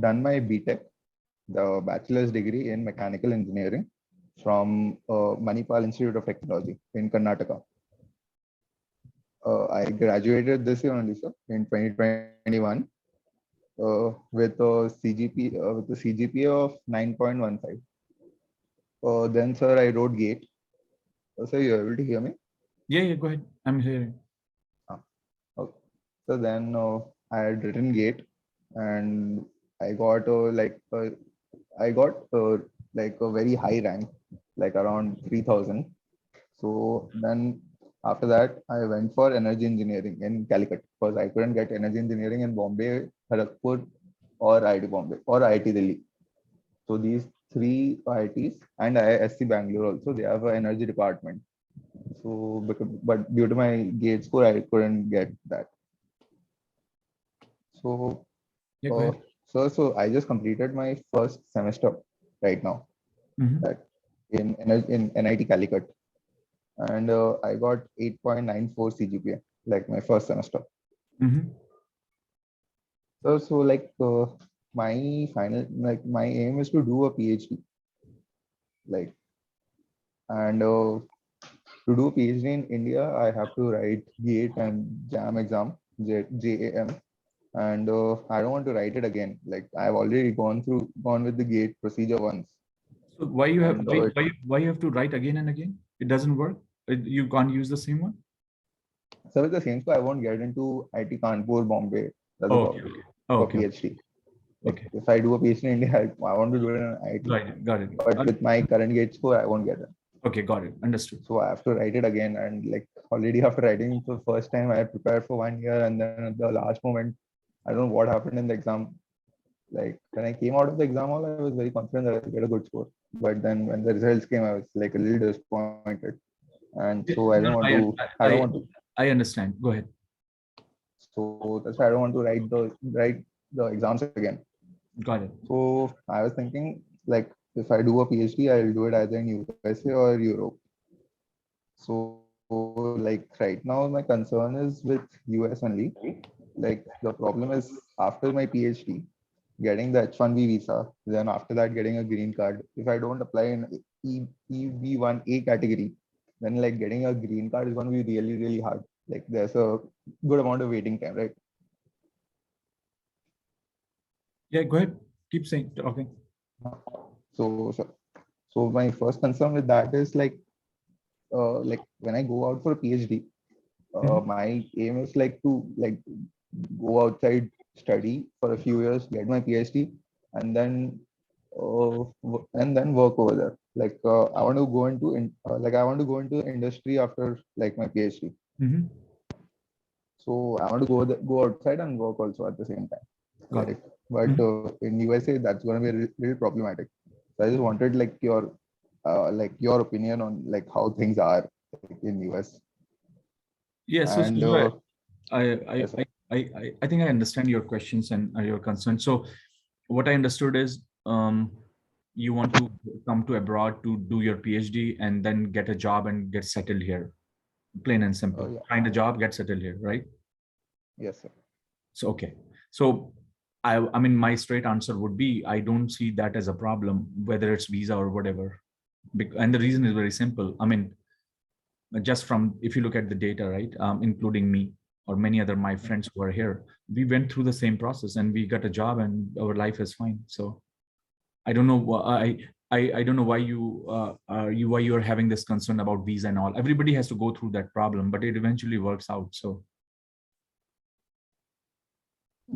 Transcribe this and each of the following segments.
done my BTech, the bachelor's degree in mechanical engineering from Manipal Institute of Technology in Karnataka. I graduated this year only, sir, in 2021, with a CGPA of 9.15. Then, sir, I wrote GATE. Sir, you able to hear me? Yeah, go ahead. I'm hearing. Okay. So then I had written GATE, and I got like a very high rank, like around 3,000. So then after that, I went for energy engineering in Calicut because I couldn't get energy engineering in Bombay, Kharagpur, or IIT Bombay or IIT Delhi. So these three IITs and IISc Bangalore also, they have an energy department. So but due to my GATE score, I couldn't get that. So Yeah, go ahead. so I just completed my first semester right now, that in NIT Calicut, and I got 8.94 CGPA, like my first semester. So like my aim is to do a PhD, like, and to do a PhD in India, I have to write GATE and JAM exam, JAM, and I don't want to write it again. Like I've already gone with the GATE procedure once. So why you have to write again and again? It doesn't work. You can't use the same one. So with the same score, I won't get into IT Kanpur, Bombay. That's Okay. For PhD. Like if I do a PhD in India, I want to do it in IT. Right, got it. But with my current GATE score, I won't get it. Okay, got it. Understood. So I have to write it again, and like already after writing for the first time, I prepared for 1 year, and then at the last moment, I don't know what happened in the exam. Like when I came out of the exam hall, I was very confident that I'll get a good score. But then when the results came, I was like a little disappointed, and so I don't want to. I don't want to. I understand. Go ahead. So that's why I don't want to write the exams again. Got it. So I was thinking, like, if I do a PhD, I'll do it either in USA or Europe. So like right now, my concern is with US only. Like the problem is after my PhD, getting the H-1B visa, then after that getting a green card. If I don't apply in EB1A category, then like getting a green card is going to be really, really hard. Like there's a good amount of waiting time, right? Yeah, go ahead. Keep saying. Okay. So my first concern with that is like when I go out for a PhD, my aim is like to like go outside, study for a few years, get my PhD, and then work over there. Like I want to go into industry after like my PhD. So I want to go outside and work also at the same time. Like, but in USA, that's going to be little problematic. So I just wanted like your opinion on like how things are in US. Yes. Yeah, so I think I understand your questions and your concerns. So what I understood is you want to come to abroad to do your PhD and then get a job and get settled here. Plain and simple. Yeah. Find a job, get settled here, right? Yes, sir. So okay. So I mean, my straight answer would be I don't see that as a problem, whether it's visa or whatever. And the reason is very simple. I mean, just from if you look at the data, right, including me or many other my friends who are here, we went through the same process and we got a job and our life is fine. So I don't know. I don't know why you are having this concern about visa and all. Everybody has to go through that problem, but it eventually works out. So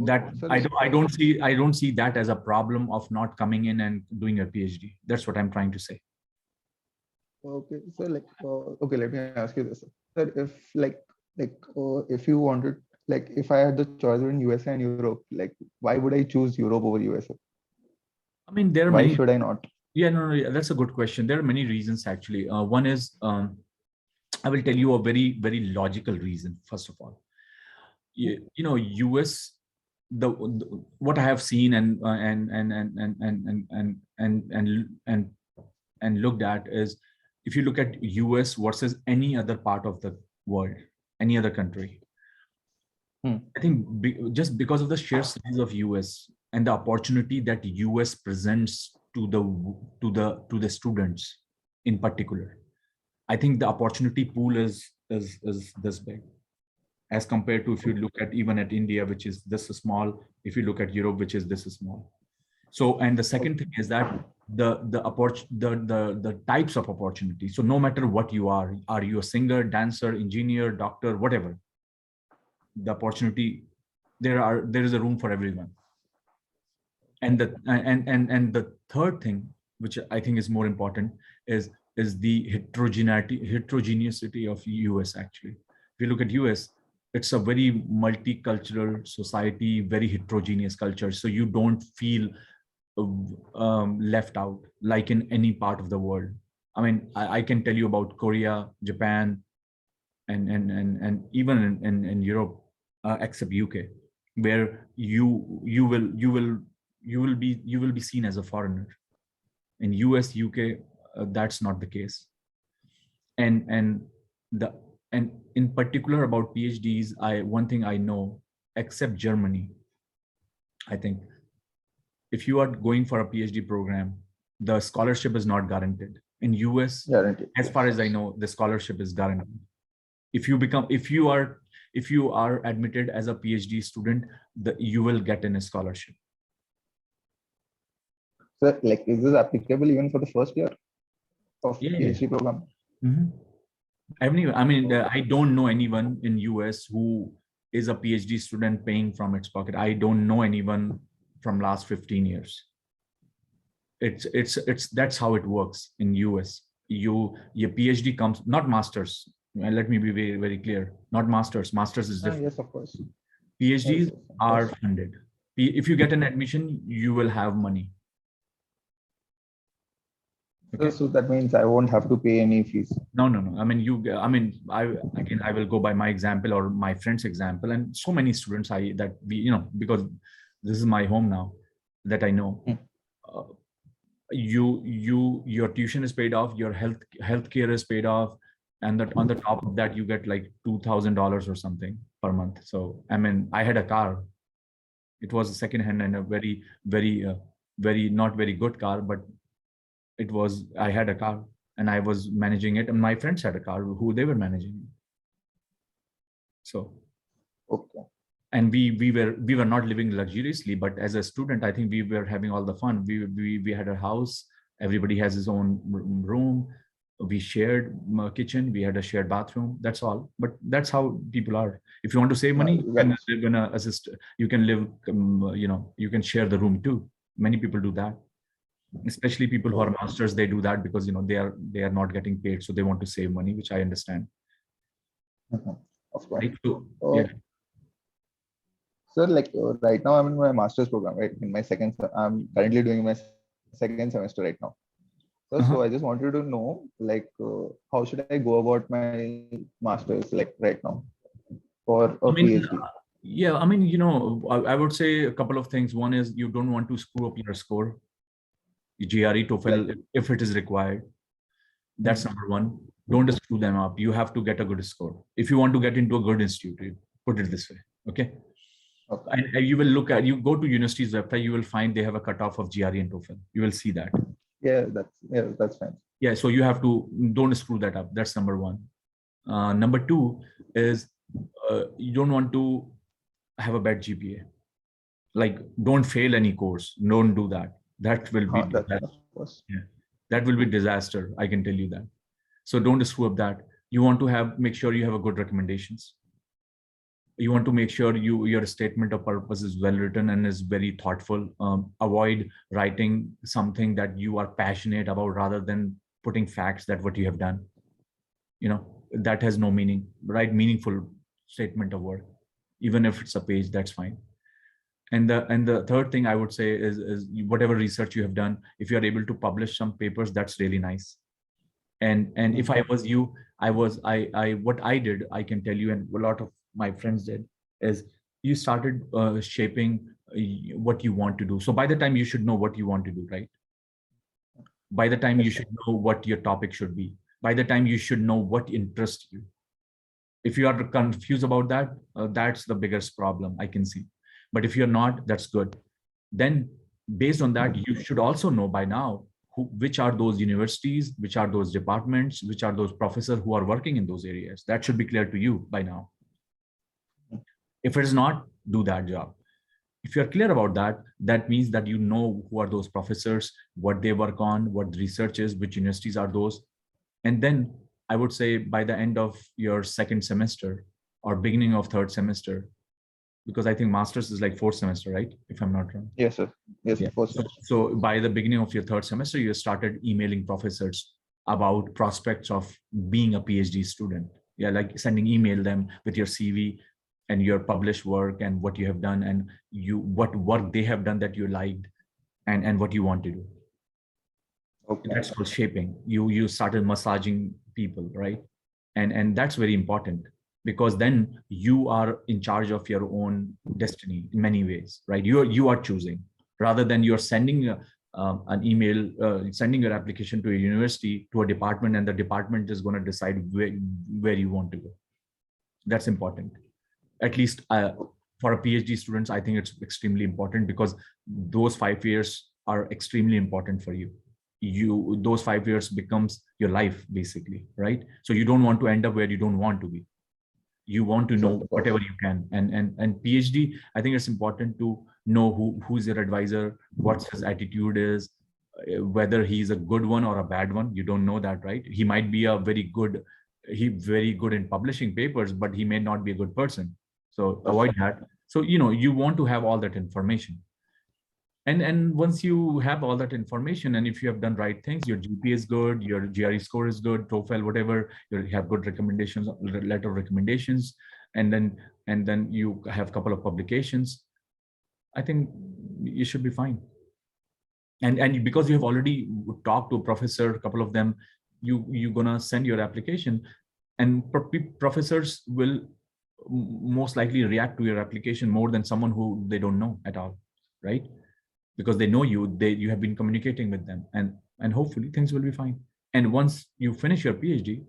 that I don't see that as a problem of not coming in and doing a PhD. That's what I'm trying to say. Okay, so like okay, let me ask you this, sir. If you wanted, like if I had the choice between USA and Europe, like why would I choose Europe over USA? I mean, there are why many. Should I not? Yeah, no, that's a good question. There are many reasons actually. One is I will tell you a very, very logical reason. First of all, you know, US, what I have seen and looked at is, if you look at US versus any other part of the world, any other country, I think just because of the sheer size of US, and the opportunity that US presents to the students in particular. I think the opportunity pool is this big as compared to if you look at even at India, which is this small, if you look at Europe, which is this small. So, and the second thing is that the types of opportunity. So no matter what you are you a singer, dancer, engineer, doctor, whatever, the opportunity, there is a room for everyone. And the third thing, which I think is more important, is the heterogeneity of US. Actually, if you look at US, it's a very multicultural society, very heterogeneous culture. So you don't feel left out like in any part of the world. I mean, I can tell you about Korea, Japan, and even in Europe, except UK, where you will be seen as a foreigner. In US, UK, that's not the case. And the and in particular about PhDs, one thing I know, except Germany, I think if you are going for a PhD program, the scholarship is not guaranteed. In US, Guaranteed. as far as I know, the scholarship is guaranteed. If you are admitted as a PhD student, you will get in a scholarship. So, like, is this applicable even for the first year of Yeah. PhD program? Mm-hmm. I don't know anyone in US who is a PhD student paying from its pocket. I don't know anyone from last 15 years. It's that's how it works in US. Your PhD comes, not masters. And let me be very, very clear. Not masters. Masters is different. Yes, of course. PhDs Yes, are funded. If you get an admission, you will have money. Okay. So that means I won't have to pay any fees. No. I will go by my example or my friend's example, and so many students because this is my home now, that I know. Your tuition is paid off, your health care is paid off, and that on the top of that you get like $2,000 or something per month. So I had a car. It was a second hand and a very, very not very good car, but I had a car and I was managing it, and my friends had a car who they were managing it. So okay. And we were not living luxuriously, but as a student, I think we were having all the fun. We had a house, everybody has his own room, we shared a kitchen, we had a shared bathroom, that's all. But that's how people are. If you want to save money, you can live in you can live, you can share the room too. Many people do that, especially people who are masters. They do that because they are not getting paid, so they want to save money, which I understand. Of course. Right? So, yeah. So, like, right now I'm in my master's program, right? I'm currently doing my second semester right now. So I just wanted to know, like, how should I go about my master's, like, right now for a PhD? Yeah, I would say a couple of things. One is you don't want to screw up your score, GRE, TOEFL, if it is required. That's number one. Don't screw them up. You have to get a good score. If you want to get into a good institute, put it this way, okay? And you will you go to university's website, you will find they have a cutoff of GRE and TOEFL. You will see that. Yeah, that's fine. Yeah, so you have to, don't screw that up. That's number one. Number two is you don't want to have a bad GPA. Like, don't fail any course. Don't do that. That will be that will be disaster. I can tell you that. So don't screw up that. You want to make sure you have a good recommendations. You want to make sure your statement of purpose is well written and is very thoughtful. Avoid writing something that you are passionate about rather than putting facts that what you have done. That has no meaning. Write meaningful statement of work, even if it's a page, that's fine. And the third thing I would say is whatever research you have done, if you are able to publish some papers, that's really nice. And if I was you, what I did, I can tell you, and a lot of my friends did, is you started shaping what you want to do. So by the time you should know what you want to do, right? By the time you should know what your topic should be. By the time you should know what interests you. If you are confused about that, that's the biggest problem I can see. But if you're not, that's good. then based on that, you should also know by now which are those universities, which are those departments, which are those professors who are working in those areas. That should be clear to you by now. If it is not, do that job. If you're clear about that, that means that you know who are those professors, what they work on, what the research is, which universities are those. And then I would say by the end of your second semester or beginning of third semester, because I think master's is like fourth semester, right? If I'm not wrong. Yes, sir. Yes, Yeah. first. So by the beginning of your third semester, you started emailing professors about prospects of being a PhD student. Yeah, like sending email them with your CV and your published work and what you have done and what work they have done that you liked and what you want to do. Okay. That's called shaping. You started massaging people, right? And that's very important because then you are in charge of your own destiny in many ways, right? You are choosing rather than you're sending an email, sending your application to a university, to a department, and the department is going to decide where you want to go. That's important. At least for a PhD students, I think it's extremely important because those 5 years are extremely important for you. Those 5 years becomes your life basically, right? So you don't want to end up where you don't want to be. You want to know whatever you can. And PhD, I think it's important to know who's your advisor, what his attitude is, whether he's a good one or a bad one. You don't know that, right? He might be very good in publishing papers, but he may not be a good person. So avoid that. So you want to have all that information. And once you have all that information, and if you have done right things, your GPA is good, your GRE score is good, TOEFL, whatever, you have good recommendations, letter of recommendations, and then you have a couple of publications, I think you should be fine. And because you have already talked to a professor, a couple of them, you're gonna send your application, and professors will most likely react to your application more than someone who they don't know at all, right? Because they know you have been communicating with them, and hopefully things will be fine. And once you finish your PhD,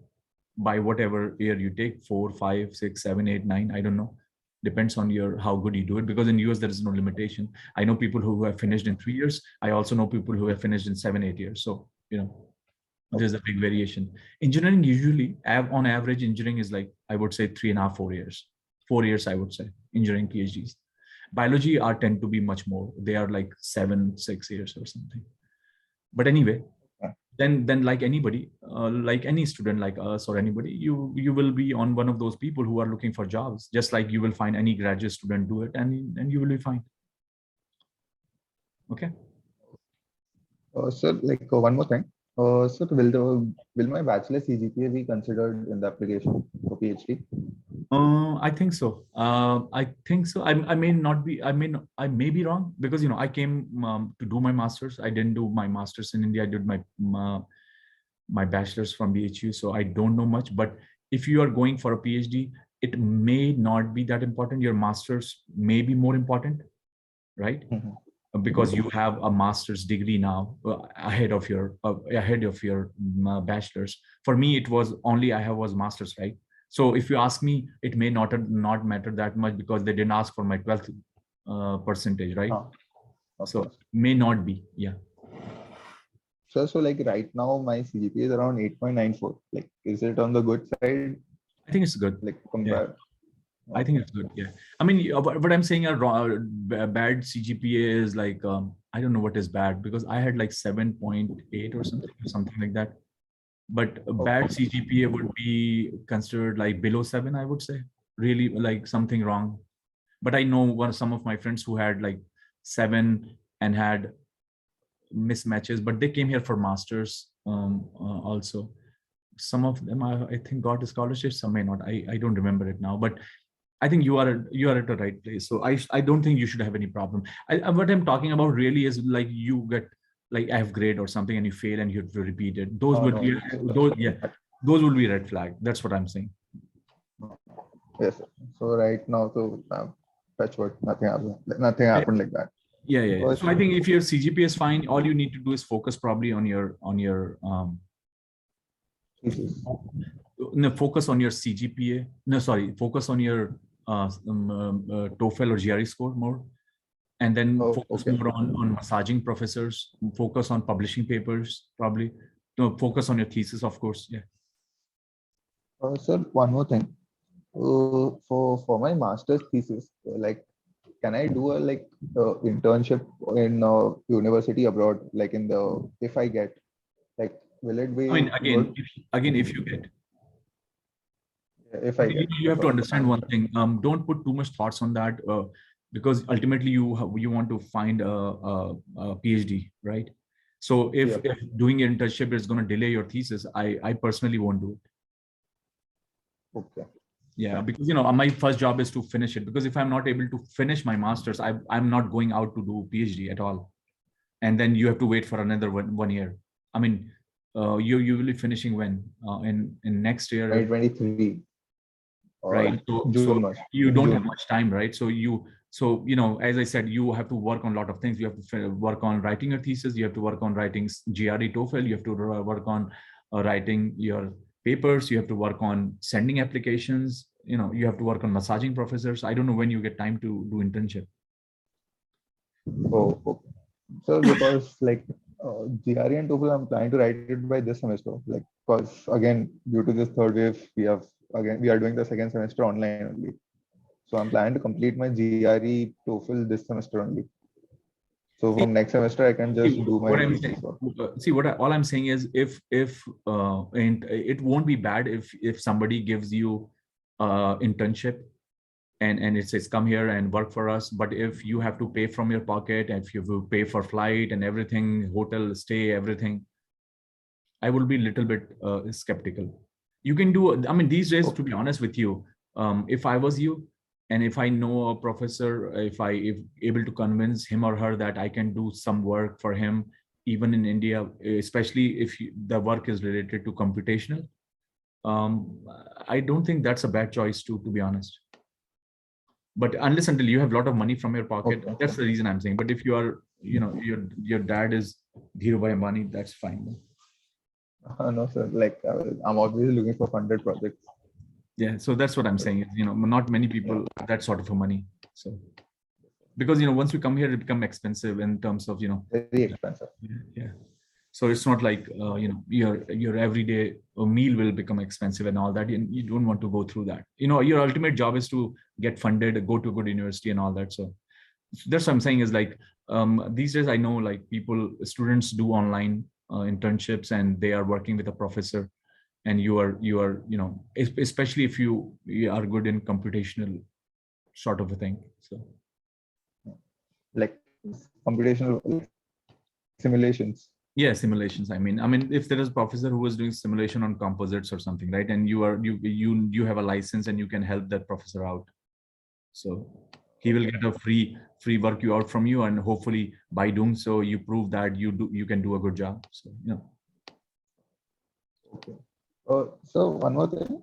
by whatever year you take, 4, 5, 6, 7, 8, 9, I don't know, depends on how good you do it, because in US there is no limitation. I know people who have finished in 3 years. I also know people who have finished in 7, 8 years. So there's a big variation. Engineering usually on average, engineering is like, I would say 3.5, 4 years. 4 years, I would say, engineering PhDs. Biology are tend to be much more. They are like 7, 6 years or something. But anyway, then like anybody, like any student like us or anybody, you will be on one of those people who are looking for jobs, just like you will find any graduate student do it, and you will be fine. Okay. Sir, like one more thing. Sir, will my bachelor CGPA be considered in the application for PhD? I think so. I think so. I may not be. I may be wrong because I came to do my masters. I didn't do my masters in India. I did my bachelor's from BHU, so I don't know much. But if you are going for a PhD, it may not be that important. Your masters may be more important, right? Mm-hmm. Because you have a master's degree now ahead of your bachelor's. For me, it was only I was master's, right? So if you ask me, it may not matter that much because they didn't ask for my 12th percentage, right? So may not be, yeah. So like right now my CGPA is around 8.94. Like, is it on the good side? I think it's good. Like compared. Yeah. I think it's good. Yeah. I mean, what I'm saying, a bad CGPA is like, I don't know what is bad, because I had like 7.8 or something like that. But a bad CGPA would be considered like below 7, I would say. Really, like something wrong. But I know some of my friends who had like 7 and had mismatches, but they came here for masters also. Some of them, I think, got a scholarship, some may not. I don't remember it now, but I think you are at the right place. So I don't think you should have any problem. What I'm talking about really is like you get like F grade or something and you fail and you have to repeat it. Those would be those will be red flag. That's what I'm saying. Yes. So right now, so touch wood, nothing happened like that. Yeah. So I think if your CGPA is fine, all you need to do is focus probably on your focus on your CGPA. No, sorry, focus on your TOEFL or GRE score more. and then Oh, focus okay. more on massaging professors, focus on publishing papers, probably. No, focus on your thesis, of course. Yeah. Sir, one more thing. For my master's thesis, like, can I do a like internship in university abroad? Like in the if I get like, will it I mean, be again, good if you get, if I but get? you have to Sorry, understand one thing. Don't put too much thoughts on that, because ultimately you want to find a PhD, right? So yeah. if doing an internship is going to delay your thesis, I personally won't do it. Okay. Yeah, Fine. because my first job is to finish it. Because if I'm not able to finish my master's, I'm not going out to do PhD at all. And then you have to wait for another one year. I mean, you will be finishing when in next year, 2023 right? So June month. you In don't have June. much time, right? So as I said, you have to work on a lot of things. You have to work on writing your thesis. You have to work on writing GRE TOEFL. You have to work on writing your papers. You have to work on sending applications. You have to work on massaging professors. I don't know when you get time to do internship. Oh, okay. So because like GRE and TOEFL, I'm planning to write it by this semester. Like, because again, due to this third wave, we are doing the second semester online only. So I'm planning to complete my GRE TOEFL this semester only. So See, from next semester, I can see just do what my I'm thesis saying. work. All I'm saying is, if and it won't be bad if somebody gives you internship and it says come here and work for us. But if you have to pay from your pocket, and if you will pay for flight and everything, hotel stay, everything, I will be a little bit skeptical. You can do, I mean, these days, to be honest with you, if I was you, and if I know a professor, if able to convince him or her that I can do some work for him, even in India, especially if the work is related to computational, um, I don't think that's a bad choice to be honest. But unless until you have a lot of money from your pocket, Okay. that's the reason I'm saying. But if you are, your dad is Dhirubhai Ambani, that's fine. No, sir. Like I'm always looking for funded projects. Yeah, so that's what I'm saying is, not many Yeah. people have that sort of a money. So because once you come here, it become expensive in terms of Very expensive. yeah. So it's not like your everyday meal will become expensive and all that. You don't want to go through that. Your ultimate job is to get funded, go to a good university and all that. So that's what I'm saying is like, these days I know like students do online internships and they are working with a professor, and you are especially if you are good in computational sort of a thing. So Like computational like simulations. yeah, simulations. I mean, if there is a professor who is doing simulation on composites or something, right, and you have a license and you can help that professor out, so he will Okay. get a free work you out from you, and hopefully by doing so you prove that you can do a good job. So Okay. So one more thing.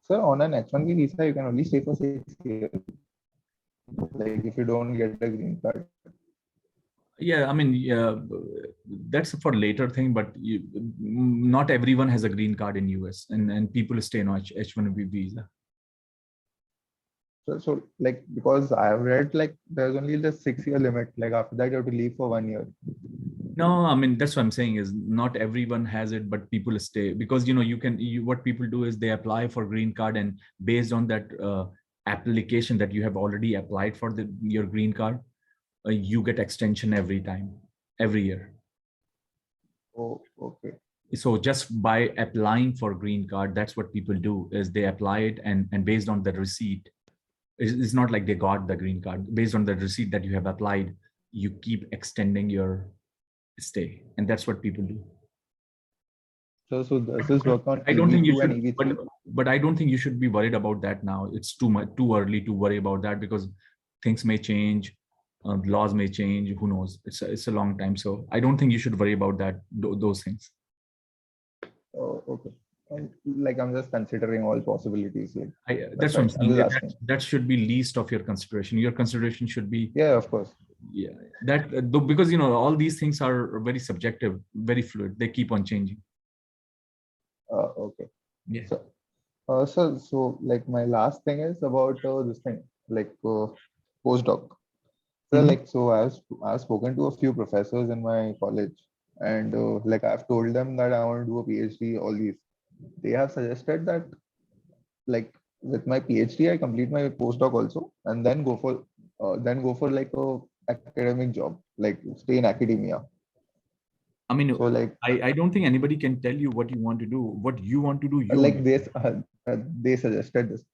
Sir, on an H1B visa, you can only stay for 6 years. Like if you don't get a green card. yeah, I mean, yeah, that's for later thing, but not everyone has a green card in US, and people stay on H1B visa. So like because I have read like there's only the 6 year limit. Like after that you have to leave for 1 year. No, I mean, that's what I'm saying is not everyone has it, but people stay because what people do is they apply for green card, and based on that application that you have already applied for your green card, you get extension every time, every year. Oh, okay. So just by applying for green card, that's what people do is they apply it, and based on the receipt, it's not like they got the green card. Based on the receipt that you have applied, you keep extending your stay, and that's what people do. So does this work on I don't think you EB2 and should, EB3? but I don't think you should be worried about that now. It's too much, too early to worry about that because things may change, laws may change. Who knows? It's a long time, so I don't think you should worry about that. Those things. Oh, okay. Like I'm just considering all possibilities. Like That's that's what I'm right. I'm saying. just That asking. that should be least of your consideration. Your consideration should be, Yeah, of course. yeah, that because all these things are very subjective, very fluid. They keep on changing. Okay. Yeah. So, so like my last thing is about this thing, like postdoc. So Mhm. like, so I've spoken to a few professors in my college, and like I've told them that I want to do a PhD. All these, they have suggested that like with my PhD, I complete my postdoc also, and then go for like a academic job, like stay in academia. I mean, So like I don't think anybody can tell you what you want to do. What you want to do, you like know. they suggested this.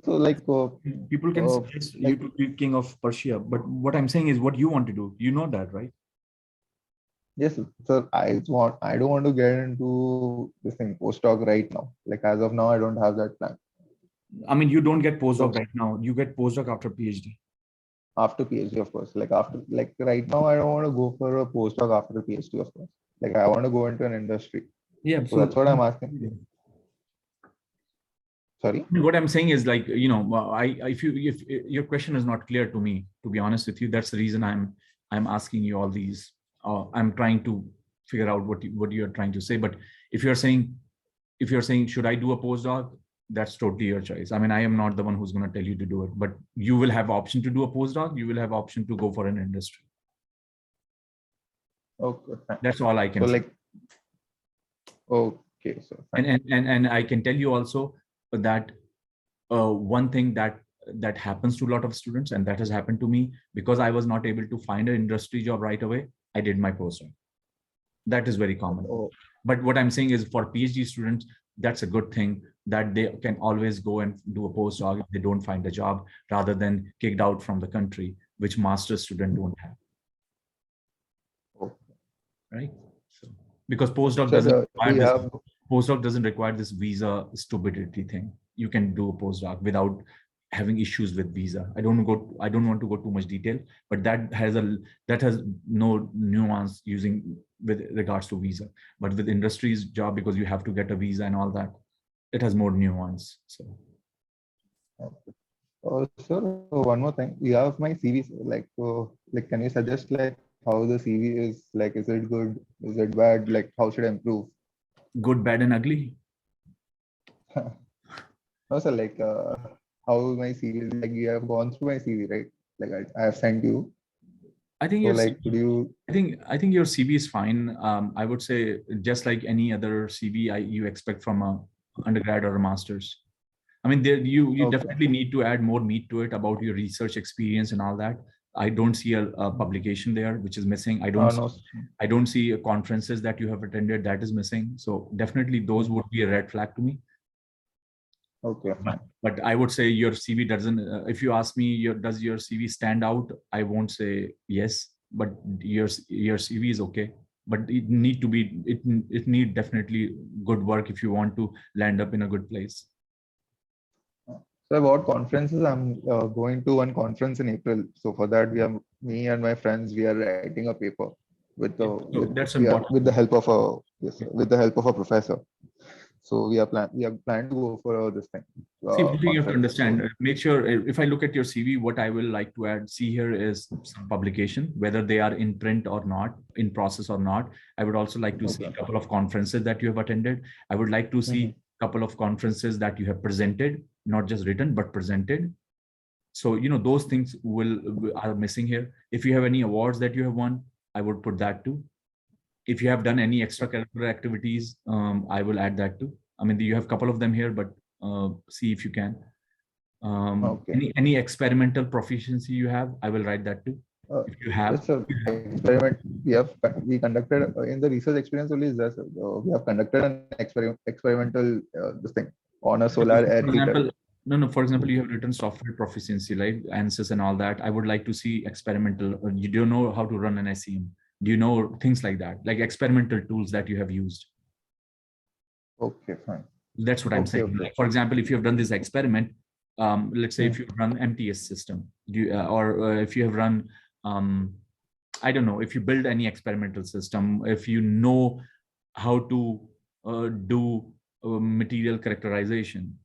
So like People can suggest you like to be king of Persia, but what I'm saying is what you want to do. You know that, right? yes, so I don't want to get into this thing postdoc right now. Like as of now, I don't have that plan. I mean, you don't get postdoc So right now. You get postdoc after PhD. after PhD, of course. Like after like right now, I don't want to go for a postdoc after PhD, of course. Like I want to go into an industry. Yeah. So that's So what I'm asking. Sorry. what I'm saying is like, if your question is not clear to me, to be honest with you, that's the reason I'm asking you all these. I'm trying to figure out what you're trying to say. But if you're saying should I do a postdoc, that's totally your choice. I mean, I am not the one who's going to tell you to do it, but you will have option to do a postdoc. You will have option to go for an industry. Okay, fine. That's all I So can say. like okay, so And fine. and I can tell you also that one thing that happens to a lot of students, and that has happened to me because I was not able to find an industry job right away. I did my postdoc. That is very common. Oh, But what I'm saying is for PhD students, that's a good thing that they can always go and do a postdoc if they don't find a job rather than kicked out from the country, which master's student don't have, oh. right? So because So do you have postdoc doesn't require this visa stupidity thing. You can do a postdoc without having issues with visa. I don't want to go too much detail, but that has no nuance using with regards to visa. But with industries job, because you have to get a visa and all that, it has more nuance. So sir, one more thing. You have my CV. Like, can you suggest like how the CV is? Like, is it good? Is it bad? Like, how should I improve? good, bad, and ugly. No, sir. Like, how my CV is? Like, you have gone through my CV, right? Like, I have sent you. I think So, your like, could CV, you? I think your CV is fine. I would say just like any other CV you expect from a undergrad or a master's. I mean, there you Okay. definitely need to add more meat to it about your research experience and all that. I don't see a publication there, which is missing. No. I don't see conferences that you have attended that is missing. So definitely those Mhm. would be a red flag to me. Okay, But, fine. but I would say your CV doesn't. If you ask me, does your CV stand out? I won't say yes, but your CV is okay. But it need definitely good work if you want to land up in a good place. So about conferences, I'm going to one conference in April. So for that, me and my friends, we are writing a paper Yeah, so that's important. with the help of a yes, sir, with the help of a professor. So we are planning to go for this thing See, one thing you have to conference. So understand, make sure if I look at your CV, what I will like to add, see here is some publication, whether they are in print or not, in process or not. I would also like to see a okay. couple of conferences that you have attended. I would like to see Mhm. a couple of conferences that you have presented, not just written, but presented. So, those things are missing here. If you have any awards that you have won, I would put that too. If you have done any extracurricular activities, I will add that too. I mean, you have a couple of them here, but see if you can. Okay. Any experimental proficiency you have, I will write that too. Uh, If you have, yes, sir. Experiment. We conducted in the research experience only is that we have conducted an experimental this thing on a solar air for heater. example, no, for example, you have written software proficiency, like ANSYS and all that. I would like to see experimental. You don't know how to run an SEM. Do you know things like that, like experimental tools that you have used? Okay, fine. That's what I'm Okay, saying. okay. Like, for example, if you have done this experiment, let's say Hmm. if you run MTS system, or if you have run, I don't know, if you build any experimental system, if you know how to do material characterization.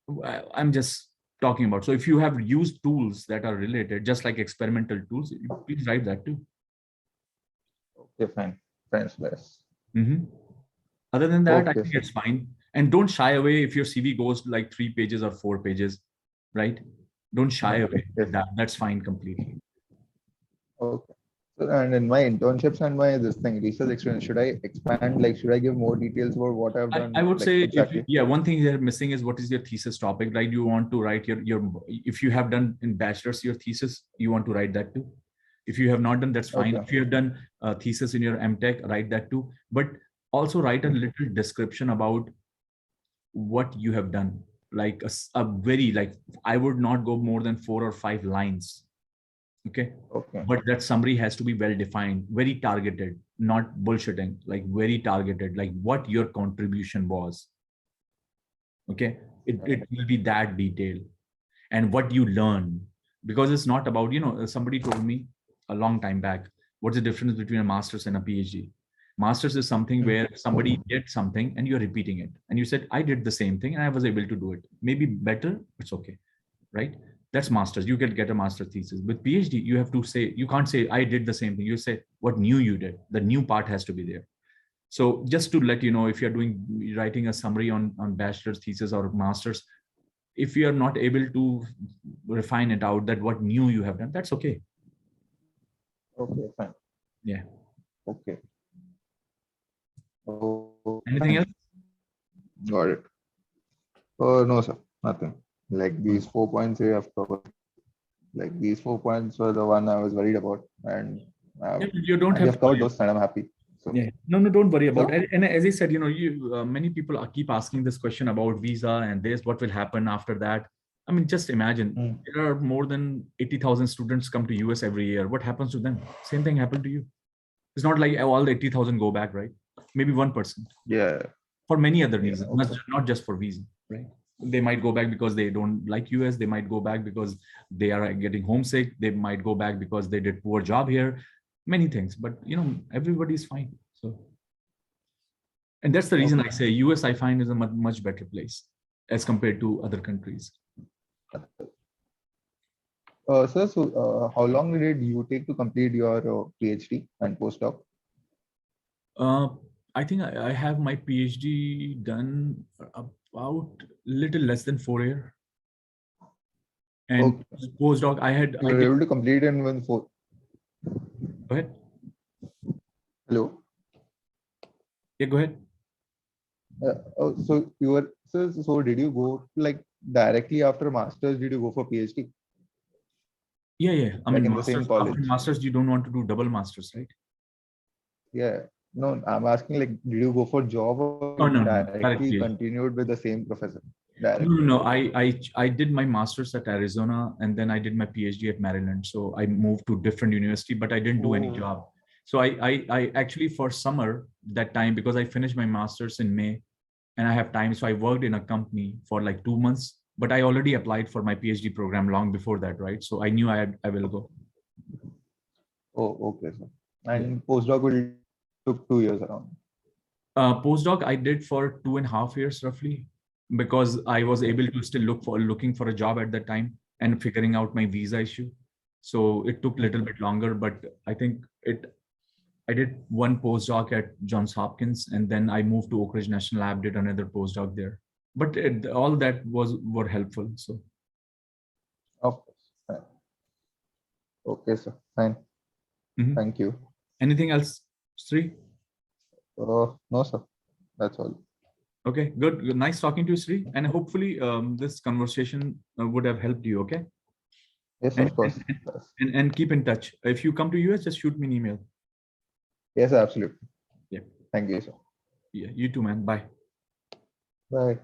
I'm just talking about. So if you have used tools that are related, just like experimental tools, please write that too. Okay, fine. French best. Mhm. Other than that, I Okay, think sir. it's fine. And don't shy away if your CV goes like 3 pages or 4 pages, right? Don't shy away Yes, with that. That's fine completely. Okay. So, and in my internships and my this thing research experience, should I expand? Like, should I give more details about what I've I done? would Like say exactly. yeah, one thing you're missing is what is your thesis topic, right? You want to write your if you have done in bachelor's your thesis, you want to write that too. If you have not done, that's fine. Okay. If you have done a thesis in your MTech, write that too. But also write a little description about what you have done. Like a very like I would not go more than 4 or 5 lines. Okay. Okay. But that summary has to be well defined, very targeted, not bullshitting, like very targeted, like what your contribution was. Okay. It will be that detailed and what you learn, because it's not about, somebody told me a long time back, what's the difference between a master's and a PhD? Master's is something where somebody did something and you're repeating it. And you said, I did the same thing and I was able to do it. Maybe better, it's okay, right? That's master's. You can get a master's thesis. With PhD, you have to say, you can't say, I did the same thing. You say, what new you did. The new part has to be there. So just to let you know, if you're writing a summary on bachelor's thesis or master's, if you are not able to refine it out that what new you have done, that's okay. Okay. Fine. Yeah. Okay. Oh, Anything else? got it. Oh no, sir. Nothing. Like these 4 points you have covered. Like these 4 points were the one I was worried about, and Yeah, you don't and you have to have covered worry. those, and I'm happy. So, Yeah. No, don't worry about so it. And as I said, you many people keep asking this question about visa and this, what will happen after that. I mean, just imagine mm, there are more than 80,000 students come to US every year. What happens to them? Same thing happened to you. It's not like all the 80,000 go back, right? Maybe 1%. yeah, For many other yeah, reasons, okay, not just for visa, right? They might go back because they don't like US. They might go back because they are getting homesick. They might go back because they did poor job here. Many things, but everybody's fine. So, and that's the reason okay. I say US I find is a much better place as compared to other countries. Sir, so how long did you take to complete your PhD and postdoc? Uh, I think I have my PhD done about little less than 4 year, and Okay, postdoc you I were did. able to complete in 1 4. Go ahead. Hello. Yeah, go ahead. So you were so did you go like directly after masters? Did you go for PhD Yeah. I like mean, in the same masters after college? masters, you don't want to do double masters, right? Yeah. No, I'm asking like, did you go for job or Oh you no, directly direct PhD. continued with the same professor? No, no, Directly. no. Okay. I did my masters at Arizona and then I did my PhD at Maryland. So I moved to different university, but I didn't do any Oh, job. So I actually for summer that time because I finished my masters in May and I have time. So I worked in a company for like 2 months, but I already applied for my PhD program long before that, right? So I knew I will go. oh, okay, sir. Yeah. And postdoc will took 2 years around. Postdoc I did for 2.5 years roughly because I was Okay. able to still looking for a job at that time and figuring out my visa issue. So it took a little bit longer, but I think I did one postdoc at Johns Hopkins and then I moved to Oak Ridge National Lab, did another postdoc there. But all that were helpful. So Of course. Fine. Okay, sir. Fine. mhm. Thank you. Anything else, Sri? No, sir. That's all. Okay, good. Nice talking to you, Sri. And hopefully this conversation would have helped you. Okay. Yes, And, of and, course. Yes, and keep in touch. If you come to US, just shoot me an email. yes, absolutely. Yeah. Thank you, sir. Yeah. You too, man. Bye. Bye.